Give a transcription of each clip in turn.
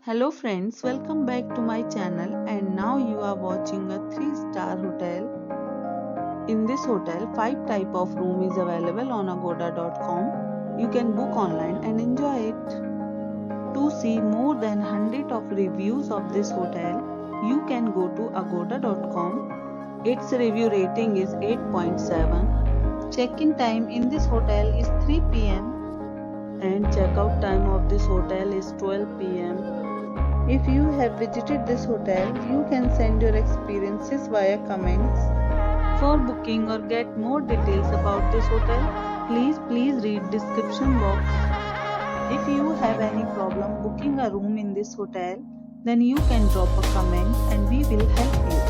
Hello friends, welcome back to my channel and now you are watching a 3-star hotel. In this hotel, 5 type of room is available on agoda.com. You can book online and enjoy it. To see more than 100 of reviews of this hotel, you can go to agoda.com. Its review rating is 8.7. Check-in time in this hotel is 3 p.m. and check-out time of this hotel is 12 p.m. If you have visited this hotel, you can send your experiences via comments. For booking or get more details about this hotel, please read description box. If you have any problem booking a room in this hotel, then you can drop a comment and we will help you.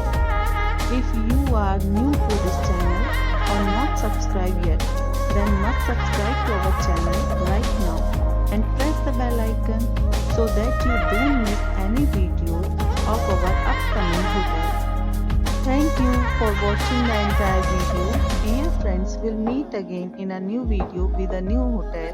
If you are new to this channel or not subscribed yet, then must subscribe to our channel right now and press the bell icon so that you don't miss any videos of our upcoming hotel. Thank you for watching the entire video. Dear friends, we'll meet again in a new video with a new hotel.